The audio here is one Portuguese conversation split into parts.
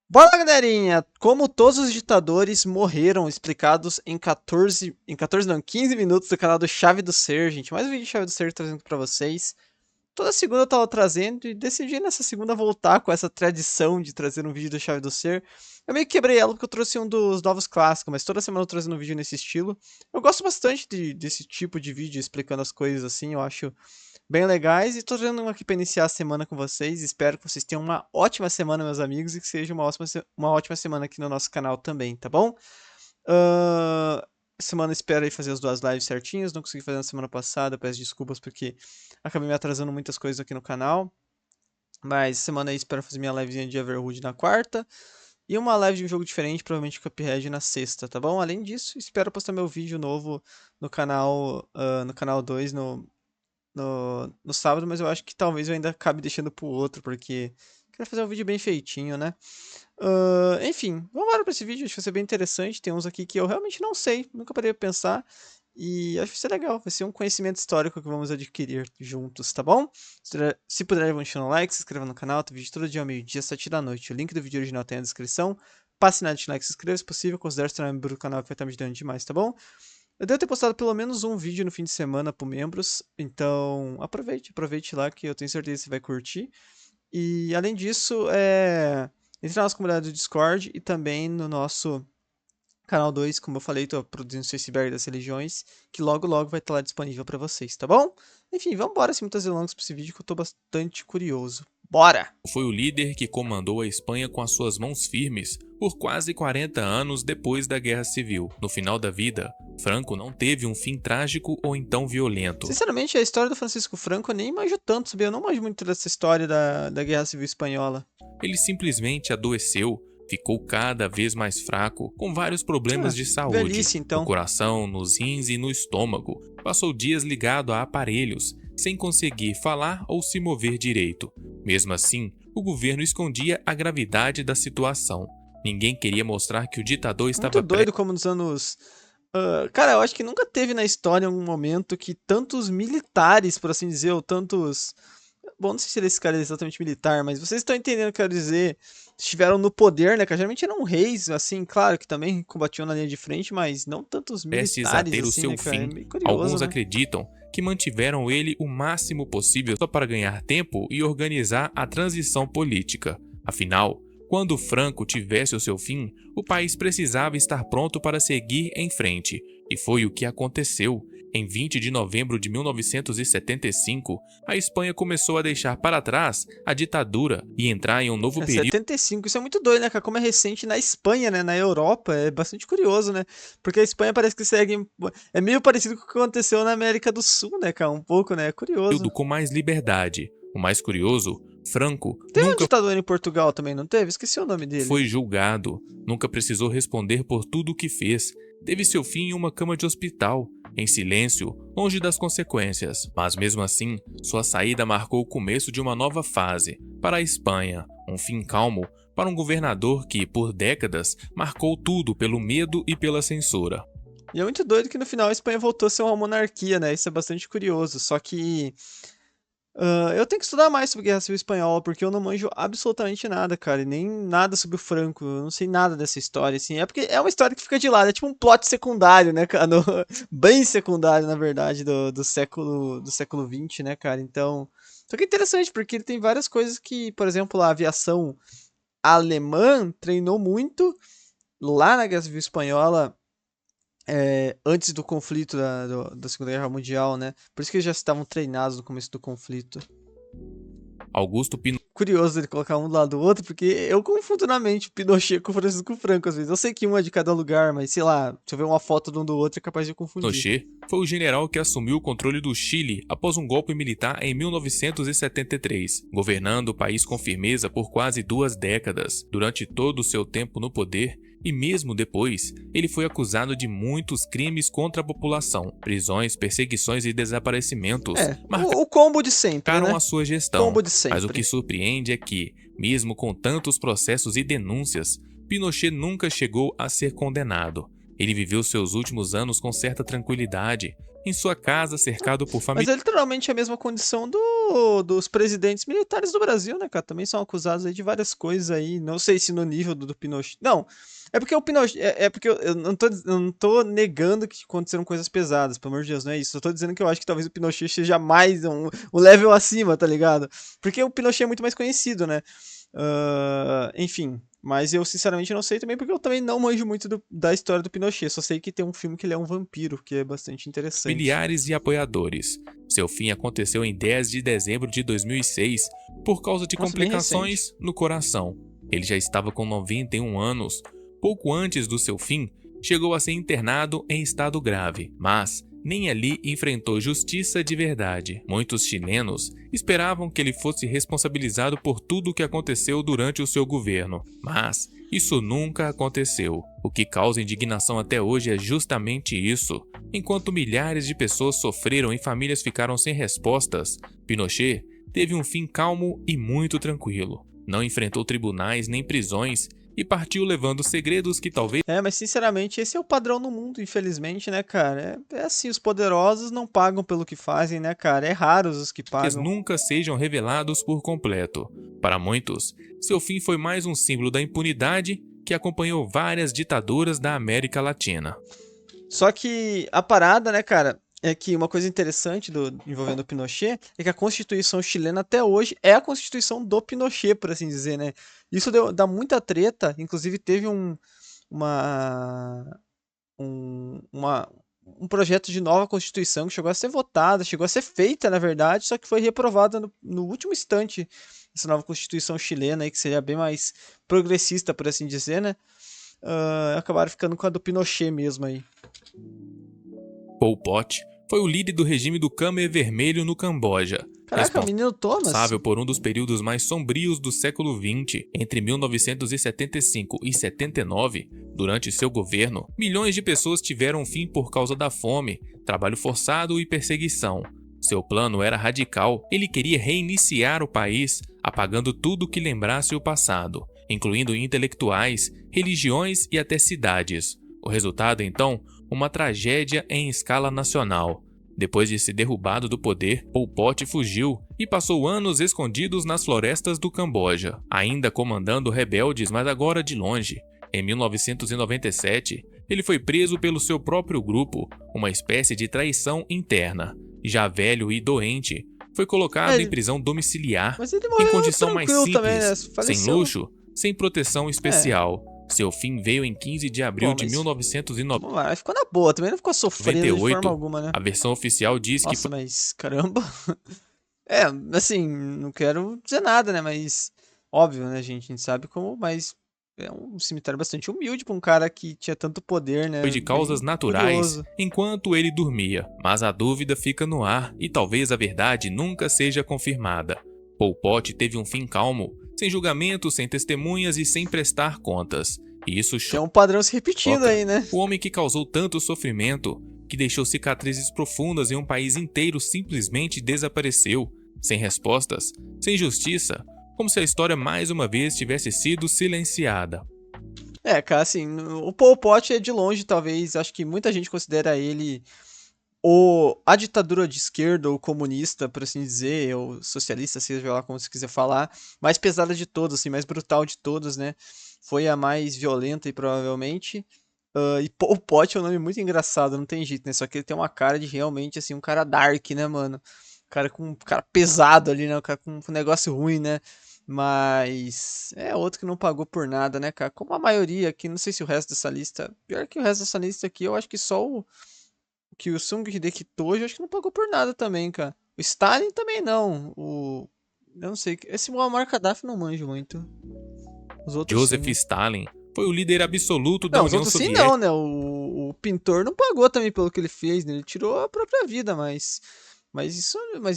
Bora, galerinha! Como todos os ditadores morreram explicados em 14 não, 15 minutos do canal do Chave do Ser, gente. Mais um vídeo de Chave do Ser trazendo pra vocês. Toda segunda eu tava trazendo e decidi nessa segunda voltar com essa tradição de trazer um vídeo do Chave do Ser. Eu meio que quebrei ela porque eu trouxe um dos novos clássicos, mas toda semana eu tô trazendo um vídeo nesse estilo. Eu gosto bastante desse tipo de vídeo explicando as coisas assim, eu acho bem legais. E tô trazendo um aqui pra iniciar a semana com vocês. Espero que vocês tenham uma ótima semana, meus amigos, e que seja uma ótima semana aqui no nosso canal também, tá bom? Ahn, Semana espero aí fazer as duas lives certinhas. Não consegui fazer na semana passada, peço desculpas porque acabei me atrasando muitas coisas aqui no canal. Mas semana aí espero fazer minha livezinha de Everwood na quarta. E uma live de um jogo diferente, provavelmente Cuphead na sexta, tá bom? Além disso, espero postar meu vídeo novo no canal 2 no sábado, mas eu acho que talvez eu ainda acabe deixando pro outro, porque quero fazer um vídeo bem feitinho, né? Enfim, vamos lá pra esse vídeo, acho que vai ser bem interessante. Tem uns aqui que eu realmente não sei, nunca parei pra pensar. E acho que vai ser legal, vai ser um conhecimento histórico que vamos adquirir juntos, tá bom? Se puder, vão deixando um like, se inscreva no canal, tem vídeo todo dia ao meio-dia, 7 da noite. O link do vídeo original tem na descrição. Passe nada de like, se inscreva se possível, considere se tornar membro do canal que vai estar me ajudando demais, tá bom? Eu devo ter postado pelo menos um vídeo no fim de semana para membros, então aproveite lá que eu tenho certeza que você vai curtir. E além disso, entre na nossa comunidade do Discord e também no nosso canal 2, como eu falei, tô produzindo o Iceberg das Religiões, que logo logo vai estar lá disponível para vocês, tá bom? Enfim, vamos embora sem muitas delongas para esse vídeo que eu tô bastante curioso. Bora! Foi o líder que comandou a Espanha com as suas mãos firmes por quase 40 anos depois da Guerra Civil. No final da vida, Franco não teve um fim trágico ou então violento. Sinceramente, a história do Francisco Franco eu nem manjo tanto, sabia? Eu não manjo muito dessa história da Guerra Civil Espanhola. Ele simplesmente adoeceu, ficou cada vez mais fraco, com vários problemas Ah, de saúde, velhice no então. coração, nos rins e no estômago. Passou dias ligado a aparelhos, sem conseguir falar ou se mover direito. Mesmo assim, o governo escondia a gravidade da situação. Ninguém queria mostrar que o ditador Muito estava doido como nos anos. Cara, eu acho que nunca teve na história um momento que tantos militares, por assim dizer, ou tantos. Bom, não sei se esse cara é exatamente militar, mas vocês estão entendendo o que eu quero dizer. Estiveram no poder, né? Que geralmente eram reis, assim, claro, que também combatiam na linha de frente, mas não tantos prestes a militares, ter o assim, seu né, cara? É fim. meio curioso, Alguns né? acreditam que mantiveram ele o máximo possível só para ganhar tempo e organizar a transição política. Afinal, quando Franco tivesse o seu fim, o país precisava estar pronto para seguir em frente. E foi o que aconteceu. Em 20 de novembro de 1975, a Espanha começou a deixar para trás a ditadura e entrar em um novo É período 75, isso é muito doido, né, cara? Como é recente na Espanha, né? Na Europa, é bastante curioso, né? Porque a Espanha parece que segue. É meio parecido com o que aconteceu na América do Sul, né, cara? Um pouco, né? É curioso. com mais liberdade. O mais curioso, Franco Teve um nunca ditador em Portugal também, não teve? Esqueci o nome dele. foi julgado, nunca precisou responder por tudo o que fez. Teve seu fim em uma cama de hospital, em silêncio, longe das consequências. Mas mesmo assim, sua saída marcou o começo de uma nova fase para a Espanha, um fim calmo para um governador que, por décadas, marcou tudo pelo medo e pela censura. E é muito doido que no final a Espanha voltou a ser uma monarquia, né? Isso é bastante curioso. Só que eu tenho que estudar mais sobre Guerra Civil Espanhola, porque eu não manjo absolutamente nada, cara, e nem nada sobre o Franco, eu não sei nada dessa história, assim, é porque é uma história que fica de lado, é tipo um plot secundário, né, cara, bem secundário, na verdade, do século XX, né, cara, então, só que é interessante, porque ele tem várias coisas que, por exemplo, a aviação alemã treinou muito lá na Guerra Civil Espanhola, antes do conflito da Segunda Guerra Mundial, né, por isso que eles já estavam treinados no começo do conflito. Augusto Curioso ele colocar um do lado do outro, porque eu confundo na mente o Pinochet com o Francisco Franco às vezes. Eu sei que um é de cada lugar, mas sei lá, se eu ver uma foto de um do outro é capaz de eu confundir. Pinochet foi o general que assumiu o controle do Chile após um golpe militar em 1973, governando o país com firmeza por quase 2 décadas. Durante todo o seu tempo no poder, e mesmo depois, ele foi acusado de muitos crimes contra a população, prisões, perseguições e desaparecimentos. O combo de sempre, Marcaram né? a sua gestão, Combo de mas o que sempre. surpreende é que, mesmo com tantos processos e denúncias, Pinochet nunca chegou a ser condenado. Ele viveu seus últimos anos com certa tranquilidade, em sua casa cercado por Mas familiares. é literalmente a mesma condição dos presidentes militares do Brasil, né, cara? Também são acusados aí de várias coisas aí. Não sei se no nível do Pinochet. Não, é porque o Pinochet. É porque eu não tô negando que aconteceram coisas pesadas, pelo amor de Deus, não é isso. Eu tô dizendo que eu acho que talvez o Pinochet seja mais um level acima, tá ligado? Porque o Pinochet é muito mais conhecido, né? Enfim, mas eu sinceramente não sei também, porque eu também não manjo muito da história do Pinochet. Só sei que tem um filme que ele é um vampiro, que é bastante interessante. Familiares e apoiadores. Seu fim aconteceu em 10 de dezembro de 2006 por causa de Nossa, bem recente. complicações no coração. Ele já estava com 91 anos. Pouco antes do seu fim, chegou a ser internado em estado grave, mas nem ali enfrentou justiça de verdade. Muitos chilenos esperavam que ele fosse responsabilizado por tudo o que aconteceu durante o seu governo, mas isso nunca aconteceu. O que causa indignação até hoje é justamente isso. Enquanto milhares de pessoas sofreram e famílias ficaram sem respostas, Pinochet teve um fim calmo e muito tranquilo. Não enfrentou tribunais nem prisões e partiu levando segredos que talvez Mas sinceramente, esse é o padrão no mundo, infelizmente, né, cara? É assim, os poderosos não pagam pelo que fazem, né, cara? É raros os que pagam. nunca sejam revelados por completo. Para muitos, seu fim foi mais um símbolo da impunidade que acompanhou várias ditaduras da América Latina. Só que a parada, né, cara, é que uma coisa interessante envolvendo o Pinochet é que a Constituição chilena até hoje é a Constituição do Pinochet, por assim dizer, né? Isso dá muita treta, inclusive teve uma, uma, um projeto de nova Constituição que chegou a ser votada, chegou a ser feita, na verdade, só que foi reprovada no último instante, essa nova Constituição chilena aí, que seria bem mais progressista, por assim dizer, né? Acabaram ficando com a do Pinochet mesmo aí. Pol Pot foi o líder do regime do Khmer Vermelho no Camboja, Caraca, o menino Thomas. responsável por um dos períodos mais sombrios do século XX. Entre 1975 e 79, durante seu governo, milhões de pessoas tiveram fim por causa da fome, trabalho forçado e perseguição. Seu plano era radical. Ele queria reiniciar o país, apagando tudo que lembrasse o passado, incluindo intelectuais, religiões e até cidades. O resultado, então, uma tragédia em escala nacional. Depois de ser derrubado do poder, Pol Pot fugiu e passou anos escondidos nas florestas do Camboja, ainda comandando rebeldes, mas agora de longe. Em 1997, ele foi preso pelo seu próprio grupo, uma espécie de traição interna. Já velho e doente, foi colocado em prisão domiciliar, Mas ele em morreu condição mais tranquilo simples, também, né? sem Faleceu. luxo, sem proteção especial. Seu fim veio em 15 de abril Bom, de mas 1999. vamos lá, ficou na boa, também não ficou sofrendo de forma alguma, né? A versão oficial diz que Nossa, mas caramba. Assim, não quero dizer nada, né? Mas óbvio, né, gente? A gente sabe como, mas é um cemitério bastante humilde pra um cara que tinha tanto poder, né? foi de causas Bem naturais curioso. enquanto ele dormia, mas a dúvida fica no ar e talvez a verdade nunca seja confirmada. Pol Pot teve um fim calmo, sem julgamento, sem testemunhas e sem prestar contas. E isso Que é um padrão se repetindo aí, né? o homem que causou tanto sofrimento, que deixou cicatrizes profundas em um país inteiro, simplesmente desapareceu, sem respostas, sem justiça, como se a história mais uma vez tivesse sido silenciada. Cara, assim, o Pol Pot é de longe, talvez, acho que muita gente considera ele a ditadura de esquerda ou comunista, por assim dizer, ou socialista, seja lá como você quiser falar, mais pesada de todas, assim, mais brutal de todas, né? Foi a mais violenta e provavelmente. E Pol Pot é um nome muito engraçado, não tem jeito, né? Só que ele tem uma cara de realmente, assim, um cara dark, né, mano? Um cara pesado ali, né? Um cara com um negócio ruim, né? Mas é outro que não pagou por nada, né, cara? Como a maioria aqui, não sei se o resto dessa lista. Pior que o resto dessa lista aqui, eu acho que só o Sung Hideki Tojo, acho que não pagou por nada também, cara. O Stalin também não. Eu não sei. Esse Muammar Gaddafi não manjo muito. Os outros Joseph sim. Stalin foi o líder absoluto da Não, os União outros sim Soviética. não, né? O pintor não pagou também pelo que ele fez, né? Ele tirou a própria vida, mas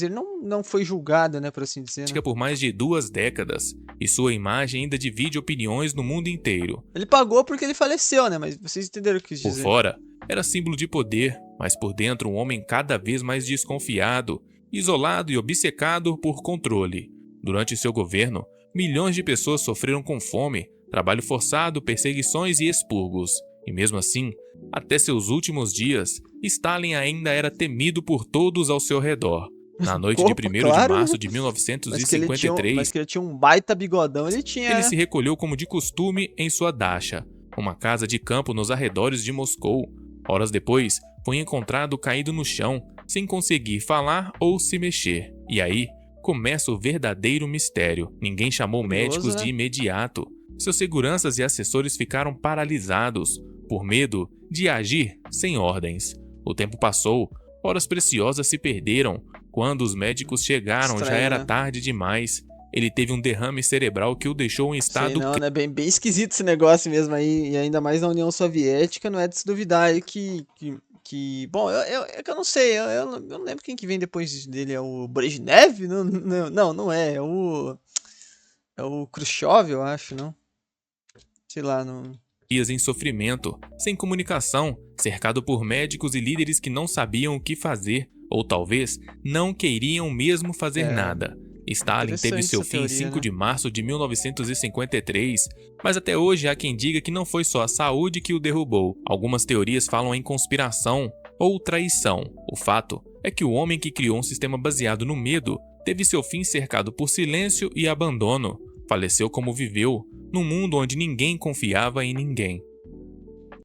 ele não foi julgado, né, por assim dizer, né? Por mais de 2 décadas, e sua imagem ainda divide opiniões no mundo inteiro. Ele pagou porque ele faleceu, né? Mas vocês entenderam o que eu quis Por dizer. fora, era símbolo de poder, mas por dentro um homem cada vez mais desconfiado, isolado e obcecado por controle. Durante seu governo, milhões de pessoas sofreram com fome, trabalho forçado, perseguições e expurgos. E mesmo assim, até seus últimos dias, Stalin ainda era temido por todos ao seu redor. Na noite de Corpo, 1º de claro, março de mas mas 1953, que ele tinha um baita bigodão, ele ele tinha, se né? recolheu como de costume em sua dacha, uma casa de campo nos arredores de Moscou. Horas depois, foi encontrado caído no chão, sem conseguir falar ou se mexer. E aí, começa o verdadeiro mistério. Ninguém chamou Curioso, médicos de né? imediato. Seus seguranças e assessores ficaram paralisados, por medo de agir sem ordens. O tempo passou, horas preciosas se perderam. Quando os médicos chegaram, já Estranho, era né? tarde demais. Ele teve um derrame cerebral que o deixou em Sei estado não, né? Bem esquisito esse negócio mesmo aí, e ainda mais na União Soviética, não é de se duvidar aí bom, é que eu não sei, eu não lembro quem que vem depois dele, é o Brezhnev? Não é, é o Khrushchev, eu acho, não? Sei lá, não... dias em sofrimento, sem comunicação, cercado por médicos e líderes que não sabiam o que fazer, ou talvez não queriam mesmo fazer É, nada. Stalin teve interessante seu essa fim em teoria, 5 né? de março de 1953, mas até hoje há quem diga que não foi só a saúde que o derrubou. Algumas teorias falam em conspiração ou traição. O fato é que o homem que criou um sistema baseado no medo teve seu fim cercado por silêncio e abandono. Faleceu como viveu, num mundo onde ninguém confiava em ninguém.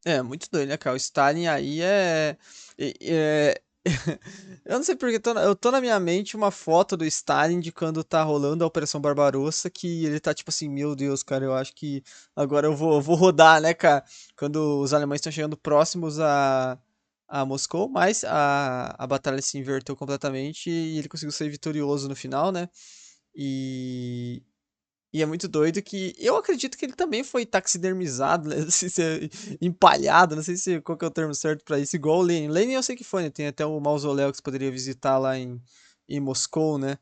É, muito doido, né, cara? O Stalin aí Eu não sei porque eu tô na minha mente uma foto do Stalin de quando tá rolando a Operação Barbarossa, que ele tá tipo assim, meu Deus, cara, eu acho que agora eu vou rodar, né, cara? Quando os alemães estão chegando próximos a Moscou, mas a batalha se inverteu completamente e ele conseguiu ser vitorioso no final, né? E, e é muito doido que eu acredito que ele também foi taxidermizado, né? Não sei se é empalhado, não sei se qual que é o termo certo pra isso, igual o Lenin. Lenin eu sei que foi, né? Tem até o mausoléu que você poderia visitar lá em Moscou, né?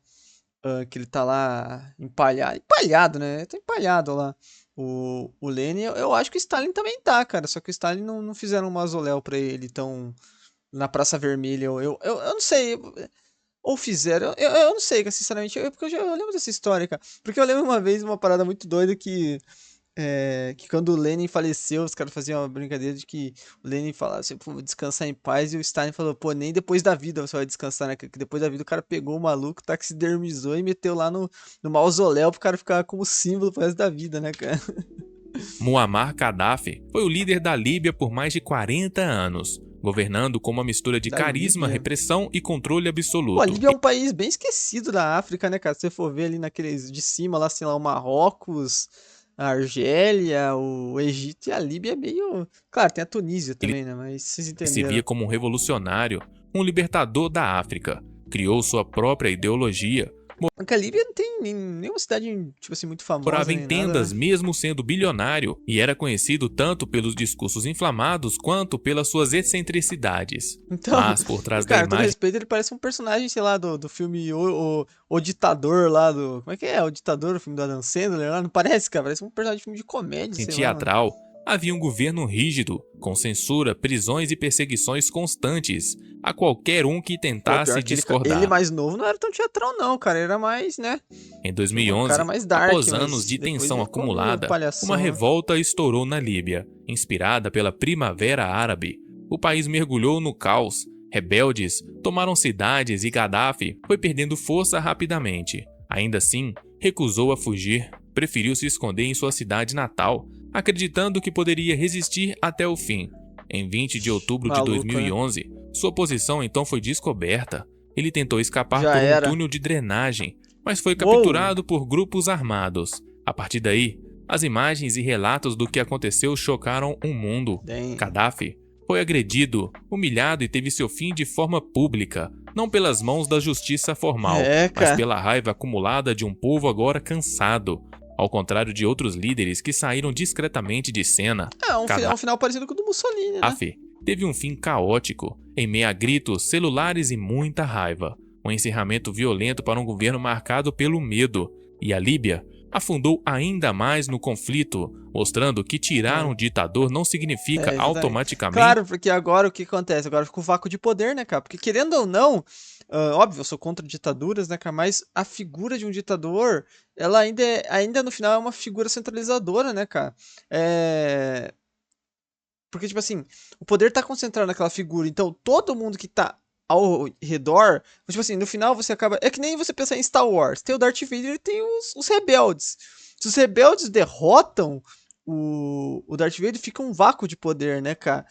Que ele tá lá empalhado, né? Tá empalhado lá. O Lenin, eu acho que o Stalin também tá, cara. Só que o Stalin não fizeram um mausoléu pra ele tão na Praça Vermelha. Eu não sei. Ou fizeram, eu não sei, cara, sinceramente, porque eu lembro dessa história, cara. Porque eu lembro uma vez uma parada muito doida que quando o Lenin faleceu, os caras faziam uma brincadeira de que o Lenin falava assim, pô, vou descansar em paz, e o Stalin falou, pô, nem depois da vida você vai descansar, né? Que depois da vida o cara pegou o maluco, taxidermizou e meteu lá no mausoléu pro cara ficar como símbolo pro resto da vida, né, cara? Muammar Gaddafi foi o líder da Líbia por mais de 40 anos, governando com uma mistura de Da carisma, Líbia. repressão e controle Pô, a absoluto. Líbia é um país bem esquecido da África, né, cara? Se você for ver ali naqueles de cima, lá, sei lá, o Marrocos, a Argélia, o Egito e a Líbia é meio. Claro, tem a Tunísia Ele também, né? Mas vocês se via entenderam. como um revolucionário, um libertador da África. Criou sua própria ideologia, Porque a Líbia não tem nenhuma cidade, tipo assim, muito morava famosa em nem nada, tendas né? mesmo sendo bilionário e era conhecido tanto pelos discursos inflamados quanto pelas suas excentricidades. Então, Mas por trás da cara, todo imagem respeito, ele parece um personagem, sei lá, do filme o Ditador lá do. Como é que é? O Ditador, o filme do Adam Sandler lá? Não parece, cara? Parece um personagem de filme de comédia, sei lá, mano. teatral, havia um governo rígido, com censura, prisões e perseguições constantes a qualquer um que Pô, pior tentasse que ele discordar. mais novo não era tão teatrão, não, cara. Ele era mais, né? Em Um cara 2011, mais dark, após anos mas de depois tensão ele ficou meio acumulada, uma palhação, né? revolta estourou na Líbia, inspirada pela Primavera Árabe. O país mergulhou no caos. Rebeldes tomaram cidades e Gaddafi foi perdendo força rapidamente. Ainda assim, recusou a fugir, preferiu se esconder em sua cidade natal, acreditando que poderia resistir até o fim. Em 20 de outubro de Maluco, né? 2011, sua posição então foi descoberta. Ele tentou escapar Já por um era. túnel de drenagem, mas foi Uou! capturado por grupos armados. A partir daí, as imagens e relatos do que aconteceu chocaram o mundo. Tem. Gaddafi foi agredido, humilhado e teve seu fim de forma pública, não pelas mãos da justiça formal, É, mas cara. pela raiva acumulada de um povo agora cansado. Ao contrário de outros líderes que saíram discretamente de cena, É um final parecido com o do Mussolini, né? Gaddafi teve um fim caótico, em meio a gritos, celulares e muita raiva. Um encerramento violento para um governo marcado pelo medo. E a Líbia afundou ainda mais no conflito, mostrando que tirar um É, ditador não significa exatamente. automaticamente Claro, porque agora o que acontece? Agora fica o vácuo de poder, né, cara? Porque querendo ou não, óbvio, eu sou contra ditaduras, né, cara? Mas a figura de um ditador, ela ainda no final é uma figura centralizadora, né, cara? Porque, tipo assim, o poder tá concentrado naquela figura. Então, todo mundo que tá ao redor, tipo assim, no final você acaba... É que nem você pensar em Star Wars. Tem o Darth Vader e tem os rebeldes. Se os rebeldes derrotam o Darth Vader, fica um vácuo de poder, né, cara?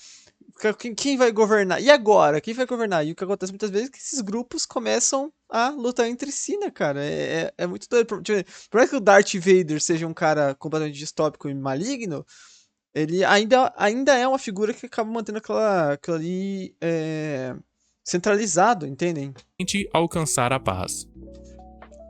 Quem vai governar? E agora? Quem vai governar? E o que acontece muitas vezes é que esses grupos começam a lutar entre si, né, cara? É muito doido. Por mais que o Darth Vader seja um cara completamente distópico e maligno, ele ainda é uma figura que acaba mantendo aquilo ali centralizado, entendem? Alcançar a paz.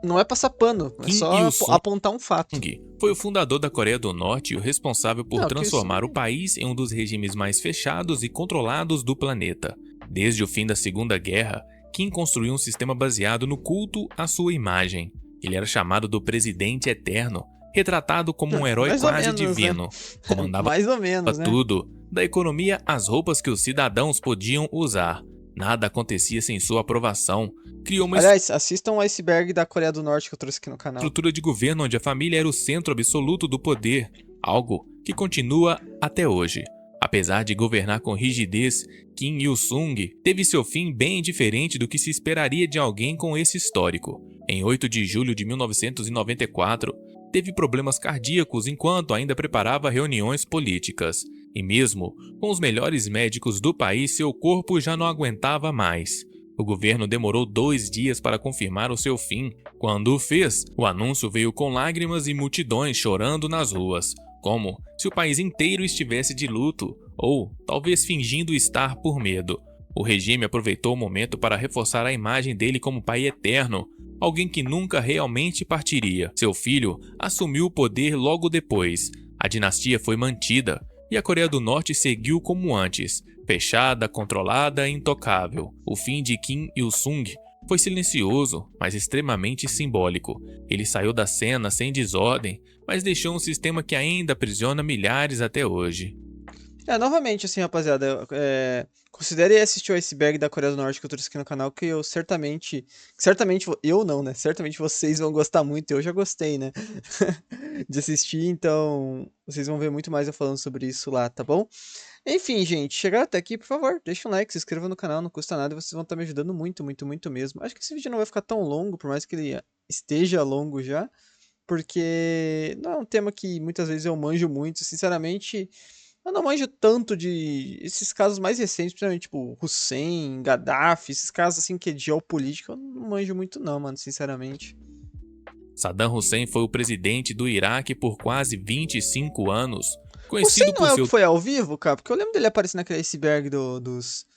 Não é passar pano, é Kim só Il-sung apontar um fato. foi o fundador da Coreia do Norte e o responsável por Não, transformar o país em um dos regimes mais fechados e controlados do planeta. Desde o fim da Segunda Guerra, Kim construiu um sistema baseado no culto à sua imagem. Ele era chamado do Presidente Eterno, retratado como um herói Mais ou quase menos, divino. né? Comandava Mais ou menos, né? tudo, da economia às roupas que os cidadãos podiam usar. Nada acontecia sem sua aprovação. Criou uma Aliás, assistam o Iceberg da Coreia do Norte que eu trouxe aqui no canal. estrutura de governo onde a família era o centro absoluto do poder, algo que continua até hoje. Apesar de governar com rigidez, Kim Il-sung teve seu fim bem diferente do que se esperaria de alguém com esse histórico. Em 8 de julho de 1994, teve problemas cardíacos enquanto ainda preparava reuniões políticas. E mesmo com os melhores médicos do país, seu corpo já não aguentava mais. O governo demorou 2 dias para confirmar o seu fim. Quando o fez, o anúncio veio com lágrimas e multidões chorando nas ruas, como se o país inteiro estivesse de luto, ou talvez fingindo estar por medo. O regime aproveitou o momento para reforçar a imagem dele como pai eterno, alguém que nunca realmente partiria. Seu filho assumiu o poder logo depois. A dinastia foi mantida, e a Coreia do Norte seguiu como antes, fechada, controlada e intocável. O fim de Kim Il-sung foi silencioso, mas extremamente simbólico. Ele saiu da cena sem desordem, mas deixou um sistema que ainda aprisiona milhares até hoje. Novamente, assim, rapaziada, considere assistir o Iceberg da Coreia do Norte que eu trouxe aqui no canal, que eu certamente, eu não, né? Certamente vocês vão gostar muito, eu já gostei, né? De assistir, então vocês vão ver muito mais eu falando sobre isso lá, tá bom? Enfim, gente, chegaram até aqui, por favor, deixa um like, se inscreva no canal, não custa nada e vocês vão estar me ajudando muito, muito, muito mesmo. Acho que esse vídeo não vai ficar tão longo, por mais que ele esteja longo já, porque não é um tema que muitas vezes eu manjo muito, sinceramente. Eu não manjo tanto de esses casos mais recentes, principalmente tipo Hussein, Gaddafi, esses casos assim que é de geopolítica, eu não manjo muito não, mano, sinceramente. Saddam Hussein foi o presidente do Iraque por quase 25 anos, conhecido Hussein não por é o seu que foi ao vivo, cara? Porque eu lembro dele aparecer naquele iceberg dos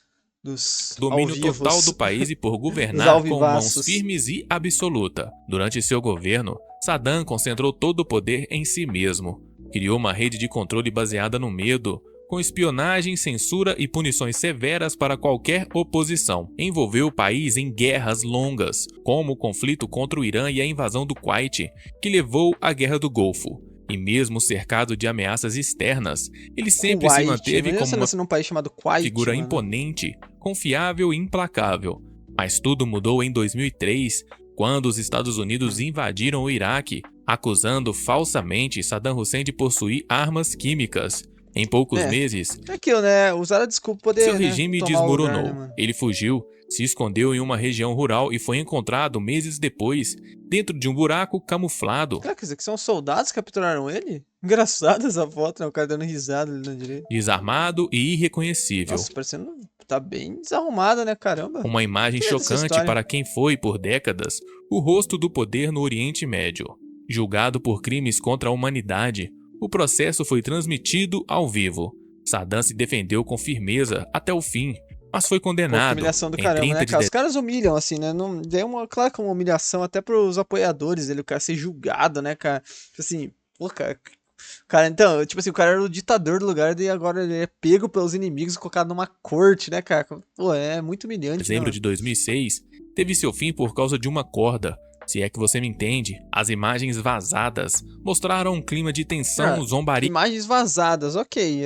ao domínio total vivos, do país e por dos governar com mãos alvivaços. firmes e absoluta. Durante seu governo, Saddam concentrou todo o poder em si mesmo. Criou uma rede de controle baseada no medo, com espionagem, censura e punições severas para qualquer oposição. Envolveu o país em guerras longas, como o conflito contra o Irã e a invasão do Kuwait, que levou à Guerra do Golfo. E mesmo cercado de ameaças externas, ele sempre se manteve como uma num país chamado Kuwait, figura mano. imponente, confiável e implacável. Mas tudo mudou em 2003, quando os Estados Unidos invadiram o Iraque, acusando falsamente Saddam Hussein de possuir armas químicas. Em poucos meses, É aquilo, né? Usaram a desculpa pra poder, seu regime tomar o lugar, desmoronou. né, mano? Ele fugiu, se escondeu em uma região rural e foi encontrado meses depois, dentro de um buraco camuflado. Cara, quer dizer que são soldados que capturaram ele? Engraçado essa foto, né? O cara dando risada ali na direita. Desarmado e irreconhecível. Nossa, parecendo... Tá bem desarrumada, né? Caramba. Uma imagem Que medo dessa chocante história. para quem foi, por décadas, o rosto do poder no Oriente Médio. Julgado por crimes contra a humanidade, o processo foi transmitido ao vivo. Saddam se defendeu com firmeza até o fim, mas foi Pô, que condenado humilhação do em caramba, 30 né, de cara? Os caras humilham, assim, né? Não, é uma, claro que é uma humilhação até pros apoiadores dele, o cara ser julgado, né, cara? Tipo assim, pô, cara, então, tipo assim, o cara era o ditador do lugar e agora ele é pego pelos inimigos e colocado numa corte, né, cara? Pô, é muito humilhante, né, dezembro mano? de 2006, teve seu fim por causa de uma corda. Se é que você me entende, as imagens vazadas mostraram um clima de tensão, zombaria. Imagens vazadas, ok.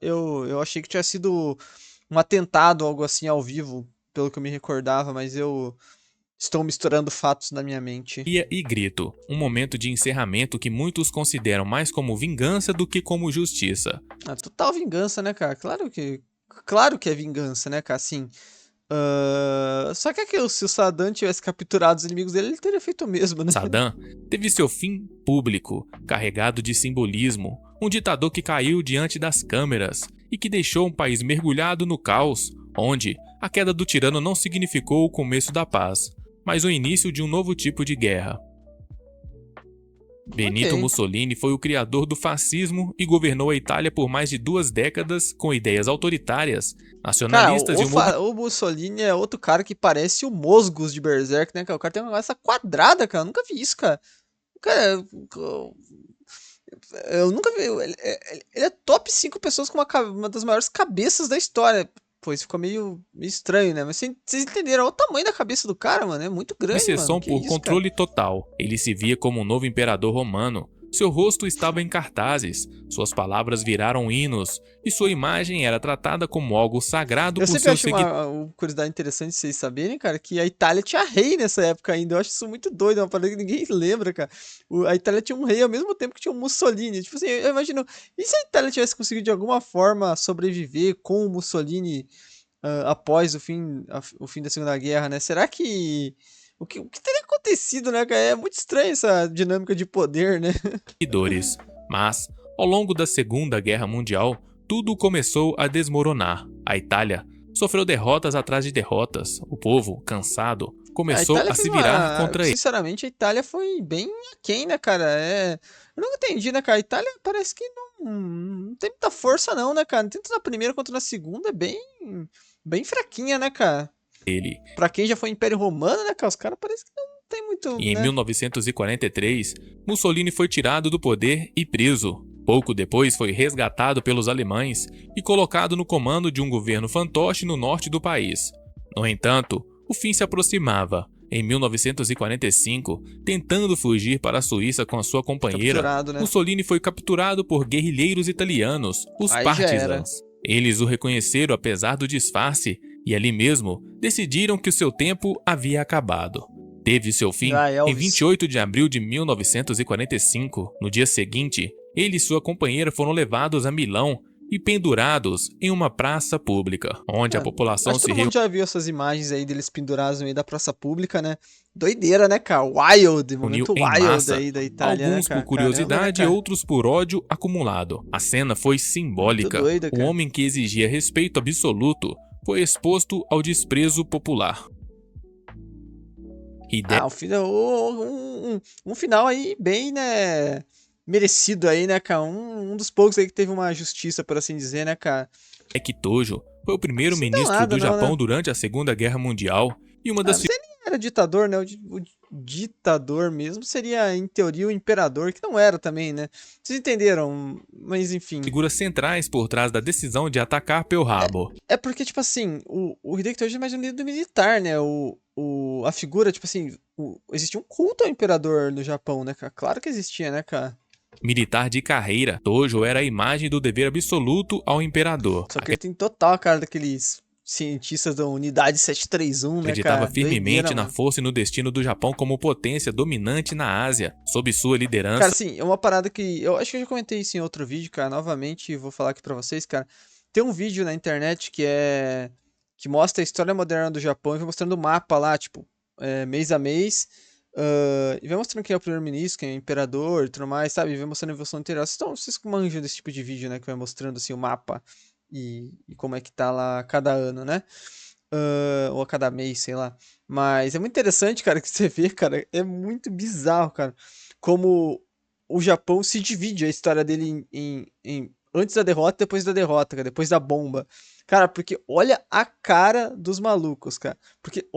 Eu achei que tinha sido um atentado, algo assim, ao vivo, pelo que eu me recordava, mas eu estou misturando fatos na minha mente. E grito, um momento de encerramento que muitos consideram mais como vingança do que como justiça. Total vingança, né, cara? Claro que é vingança, né, cara? Assim, Só que aquilo, se o Saddam tivesse capturado os inimigos dele, ele teria feito o mesmo, né? Saddam teve seu fim público, carregado de simbolismo, um ditador que caiu diante das câmeras e que deixou um país mergulhado no caos, onde a queda do tirano não significou o começo da paz, mas o início de um novo tipo de guerra. Benito Ok. Mussolini foi o criador do fascismo e governou a Itália por mais de 2 décadas com ideias autoritárias, Cara, nacionalistas e uma o Mussolini é outro cara que parece o Mosgus de Berserk, né, cara? O cara tem uma cabeça quadrada, cara. Eu nunca vi isso, cara. Cara, eu nunca vi. Ele é top 5 pessoas com uma das maiores cabeças da história. Pô, isso ficou meio estranho, né? Mas vocês entenderam? Olha o tamanho da cabeça do cara, mano. É muito grande, mano. obsessão Que por isso, cara? controle total. Ele se via como um novo imperador romano. Seu rosto estava em cartazes, suas palavras viraram hinos, e sua imagem era tratada como algo sagrado Eu por sempre seus achei seguidores. uma curiosidade interessante de vocês saberem, cara, que a Itália tinha rei nessa época ainda. Eu acho isso muito doido, é uma parada que ninguém lembra, cara. A Itália tinha um rei ao mesmo tempo que tinha um Mussolini. Tipo assim, eu imagino. E se a Itália tivesse conseguido de alguma forma sobreviver com o Mussolini após o fim da Segunda Guerra, né? Será que. O que teria acontecido, né, cara? É muito estranho essa dinâmica de poder, né? Mas, ao longo da Segunda Guerra Mundial, tudo começou a desmoronar. A Itália sofreu derrotas atrás de derrotas. O povo, cansado, A começou Itália a fez se virar uma. contra ele. Sinceramente, a Itália foi bem aquém, né, cara? Eu nunca entendi, né, cara? A Itália parece que não tem muita força, não, né, cara? Tanto na primeira quanto na segunda é bem fraquinha, né, cara? Pra quem já foi Império Romano, né, cara? Os caras parece que não tem muito, E em né? 1943, Mussolini foi tirado do poder e preso. Pouco depois foi resgatado pelos alemães e colocado no comando de um governo fantoche no norte do país. No entanto, o fim se aproximava. Em 1945, tentando fugir para a Suíça com a sua companheira, Capturado, né? Mussolini foi capturado por guerrilheiros italianos, os Aí já era. partisans. Eles o reconheceram apesar do disfarce e ali mesmo decidiram que o seu tempo havia acabado. Teve seu fim Ah, em Elvis. 28 de abril de 1945. No dia seguinte, ele e sua companheira foram levados a Milão e pendurados em uma praça pública, onde a É, população acho que se todo mundo já viu essas imagens aí deles pendurados no meio da praça pública, né? Doideira, né, cara? Wild, reuniu momento em wild massa, aí da Itália, né, alguns por cara? Caramba, né, curiosidade e cara? outros por ódio acumulado. A cena foi Muito simbólica. doido, O cara. homem que exigia respeito absoluto foi exposto ao desprezo popular. E Ah, um final aí bem, né? Merecido aí, né, cara? Um dos poucos aí que teve uma justiça, por assim dizer, né, cara? Deng Tojo foi o Isso não deu primeiro-ministro nada, do não, Japão né? durante a Segunda Guerra Mundial e uma das Mas ele nem era ditador, né? O ditador mesmo seria, em teoria, o imperador, que não era também, né? Vocês entenderam? Mas enfim. figuras centrais por trás da decisão de atacar Pearl Harbor. É porque, tipo assim, o Hideki Tojo é mais um líder militar, né? A figura, tipo assim, existia um culto ao imperador no Japão, né, cara? Claro que existia, né, cara? Militar de carreira, Tojo era a imagem do dever absoluto ao imperador. Só que ele tem total a cara daqueles cientistas da Unidade 731, né, Acreditava cara? firmemente Doideira, na mano. força e no destino do Japão como potência dominante na Ásia. Sob sua Cara, liderança, assim, é uma parada que. Eu acho que eu já comentei isso em outro vídeo, cara. Novamente, vou falar aqui pra vocês, cara. Tem um vídeo na internet que é. Que mostra a história moderna do Japão e vai mostrando o mapa lá, tipo, mês a mês. E vai mostrando quem é o primeiro-ministro, quem é o imperador e tudo mais, sabe? E vai mostrando a evolução anterior. Vocês manjam desse tipo de vídeo, né? Que vai mostrando assim o mapa e como é que tá lá cada ano, né? Ou a cada mês, sei lá. Mas é muito interessante, cara, que você vê, cara, é muito bizarro, cara, como o Japão se divide a história dele antes da derrota e depois da derrota, cara, depois da bomba. Cara, porque olha a cara dos malucos, cara. Porque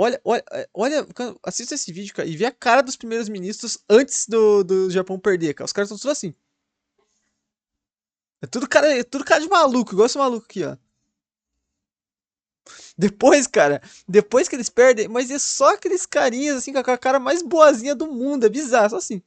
assista esse vídeo, cara, e vê a cara dos primeiros ministros antes do Japão perder, cara. Os caras estão tudo assim. É tudo cara de maluco, igual esse maluco aqui, ó. Depois, cara, depois que eles perdem, mas é só aqueles carinhas assim, com a cara mais boazinha do mundo, é bizarro, só assim.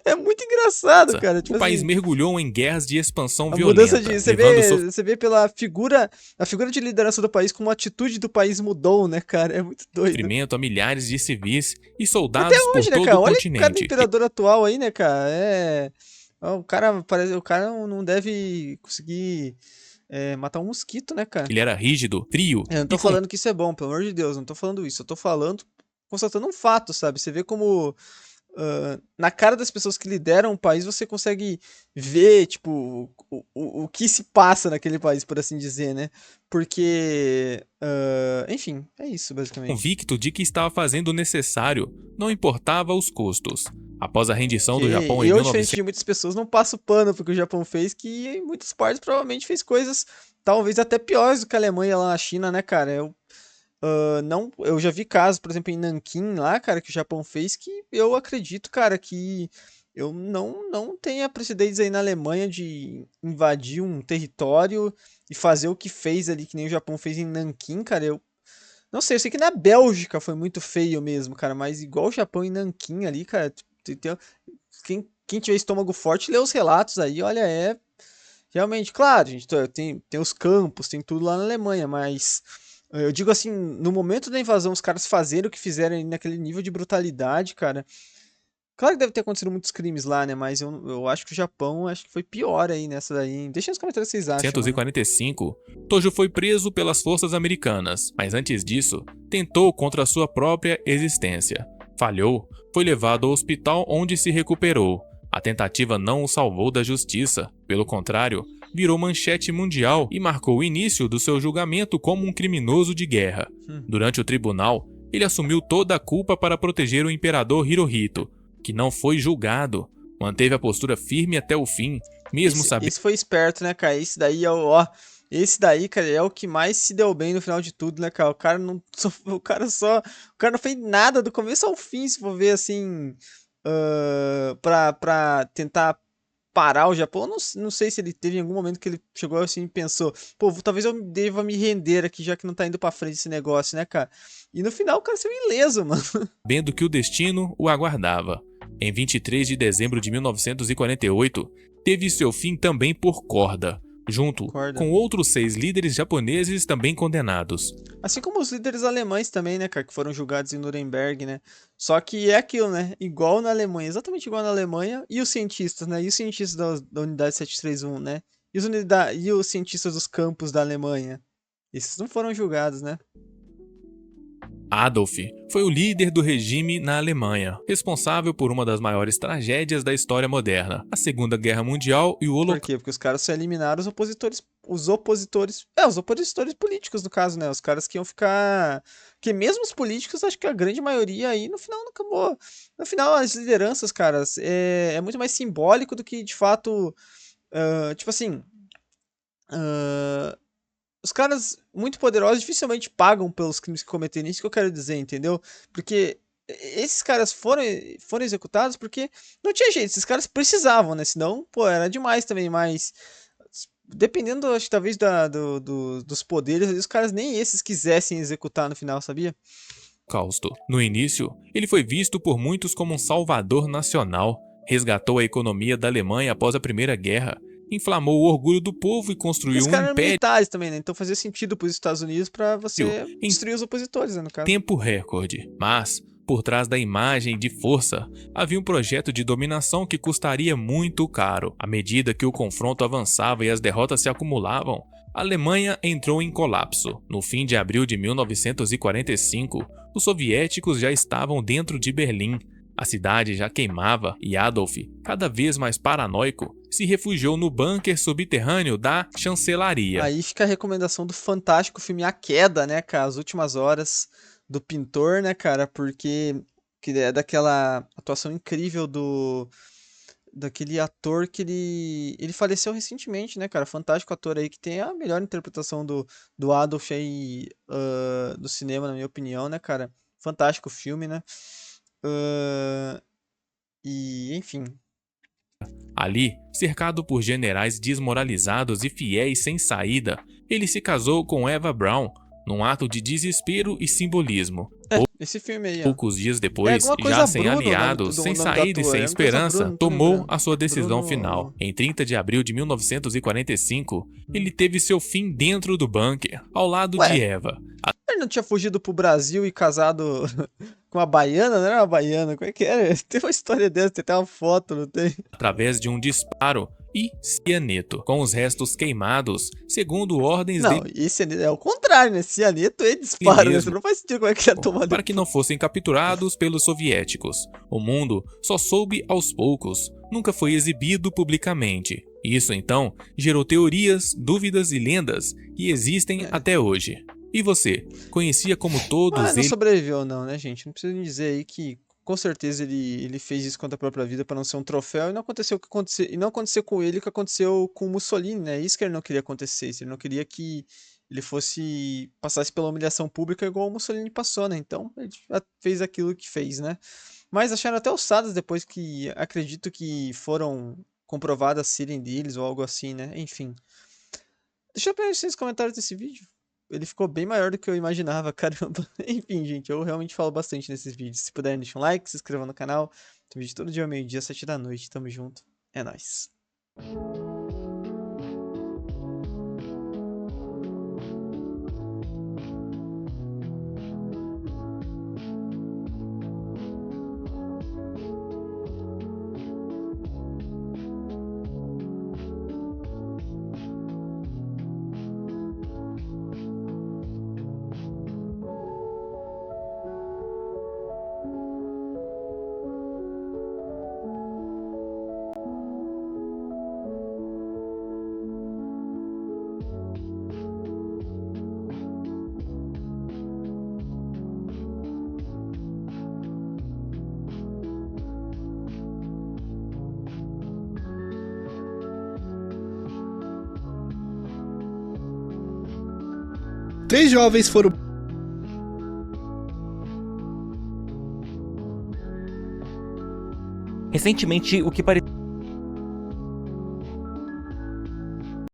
É muito engraçado, cara, o tipo país assim, mergulhou em guerras de expansão a mudança de, violenta, levando sua você vê pela a figura de liderança do país como a atitude do país mudou, né, cara? É muito doido. sofrimento a milhares de civis e Até soldados por hoje, né, todo cara? o Olha o cara do continente. imperador atual aí, né, cara? O cara não deve conseguir matar um mosquito, né, cara? Ele era rígido, frio Eu não tô falando que isso é bom, pelo amor de Deus, não tô falando isso. Eu tô falando, constatando um fato, sabe? Você vê como na cara das pessoas que lideram o país, você consegue ver, tipo, o que se passa naquele país, por assim dizer, né? Porque, enfim, é isso, basicamente. convicto de que estava fazendo o necessário, não importava os custos. Após a rendição do Que Japão em eu, diferente 1900, de muitas pessoas, não passo pano porque o Japão fez, que em muitas partes provavelmente fez coisas talvez até piores do que a Alemanha lá na China, né, cara? Não, eu já vi casos, por exemplo, em Nanquim lá, cara, que o Japão fez, que eu acredito, cara, que eu não tenha precedentes aí na Alemanha de invadir um território e fazer o que fez ali, que nem o Japão fez em Nanquim, cara. Eu não sei, eu sei que na Bélgica foi muito feio mesmo, cara, mas igual o Japão em Nanquim ali, cara, quem tiver estômago forte, lê os relatos aí, olha, realmente, claro, gente, tem os campos, tem tudo lá na Alemanha, mas eu digo assim, no momento da invasão, os caras fazerem o que fizeram ali naquele nível de brutalidade, cara. Claro que deve ter acontecido muitos crimes lá, né? Mas eu acho que o Japão acho que foi pior aí nessa daí, hein? Deixa nos comentários o que vocês acham, mano. 1945, Tojo foi preso pelas forças americanas, mas antes disso, tentou contra sua própria existência. Falhou, foi levado ao hospital onde se recuperou. A tentativa não o salvou da justiça, pelo contrário, virou manchete mundial e marcou o início do seu julgamento como um criminoso de guerra. Durante o tribunal, ele assumiu toda a culpa para proteger o imperador Hirohito, que não foi julgado. Manteve a postura firme até o fim, mesmo sabendo. Esse foi esperto, né, cara? Esse daí é esse daí, cara, é o que mais se deu bem no final de tudo, né, cara? O cara não, o cara não fez nada do começo ao fim, se for ver assim, pra tentar parar o Japão. Eu não sei se ele teve em algum momento que ele chegou assim e pensou, pô, talvez eu deva me render aqui, já que não tá indo pra frente esse negócio, né, cara? E no final o cara saiu ileso, mano. Sabendo que o destino o aguardava. Em 23 de dezembro de 1948, teve seu fim também por corda, junto Concorda. com outros 6 líderes japoneses também condenados. Assim como os líderes alemães também, né, cara, que foram julgados em Nuremberg, né? Só que é aquilo, né? Igual na Alemanha, exatamente igual na Alemanha, e os cientistas, né? E os cientistas da unidade 731, né? E os cientistas dos campos da Alemanha. Esses não foram julgados, né? Adolf foi o líder do regime na Alemanha, responsável por uma das maiores tragédias da história moderna, a Segunda Guerra Mundial e o Por Holocausto. quê? Porque os caras só eliminaram os opositores políticos, no caso, né? Os caras que iam ficar. Que mesmo os políticos, acho que a grande maioria aí no final não acabou. No final, as lideranças, caras, é muito mais simbólico do que de fato. Tipo assim. ah, os caras muito poderosos dificilmente pagam pelos crimes que cometeram. Isso que eu quero dizer, entendeu? Porque esses caras foram executados porque não tinha jeito. Esses caras precisavam, né? Senão, pô, era demais também. Mas dependendo, acho que talvez dos poderes, os caras nem esses quisessem executar no final, sabia? No início, ele foi visto por muitos como um salvador nacional, resgatou a economia da Alemanha após a Primeira Guerra, inflamou o orgulho do povo e E construiu os um caras eram império militares também, né? Então fazia sentido pros Estados Unidos pra você em destruir os opositores, né, no caso. tempo recorde. Mas, por trás da imagem de força, havia um projeto de dominação que custaria muito caro. À medida que o confronto avançava e as derrotas se acumulavam, a Alemanha entrou em colapso. No fim de abril de 1945, os soviéticos já estavam dentro de Berlim. A cidade já queimava e Adolf, cada vez mais paranoico, se refugiou no bunker subterrâneo da chancelaria. Aí fica a recomendação do fantástico filme A Queda, né, cara? As Últimas Horas do Pintor, né, cara? Porque que é daquela atuação incrível daquele ator que ele faleceu recentemente, né, cara? Fantástico ator aí que tem a melhor interpretação do Adolf aí do cinema, na minha opinião, né, cara? Fantástico filme, né? Ah, e enfim, Ali, cercado por generais desmoralizados e fiéis sem saída, ele se casou com Eva Braun, num ato de desespero e simbolismo. esse filme aí, ó. Poucos dias É depois, alguma já coisa sem Bruno, aliados, sem o nome do saída e ator. sem É alguma coisa esperança, Bruno, não tô tomou lembrando. a sua decisão Bruno. final. Em 30 de abril de 1945, ele teve seu fim dentro do bunker, ao lado Ué, de Eva. ele não tinha fugido pro Brasil e casado com uma baiana, não era uma baiana, como é que era? Tem uma história dessa, tem até uma foto, não tem? através de um disparo e cianeto, com os restos queimados, segundo ordens Não, e cianeto é o contrário, né? Cianeto e disparo, né? Você não faz sentido como é que ia tomar para que não fossem capturados pelos soviéticos. O mundo só soube aos poucos, nunca foi exibido publicamente. Isso então gerou teorias, dúvidas e lendas que existem até hoje. E você, conhecia como todos Mas não eles? sobreviveu não, né, gente? Não precisa me dizer aí que com certeza ele fez isso contra a própria vida para não ser um troféu e não aconteceu o que aconteceu, e não aconteceu com ele o que aconteceu com o Mussolini, né? Isso que ele não queria acontecer, ele não queria que ele fosse passasse pela humilhação pública igual o Mussolini passou, né? Então, ele fez aquilo que fez, né? Mas acharam até ossadas depois que acredito que foram comprovadas serem deles ou algo assim, né? Enfim. Deixa eu ver nos comentários desse vídeo. Ele ficou bem maior do que eu imaginava, caramba. Enfim, gente, eu realmente falo bastante nesses vídeos. Se puderem, deixa um like, se inscreva no canal. Tem vídeo todo dia ao meio-dia, 7 da noite. Tamo junto. É nóis. Três jovens foram Recentemente, o que parecia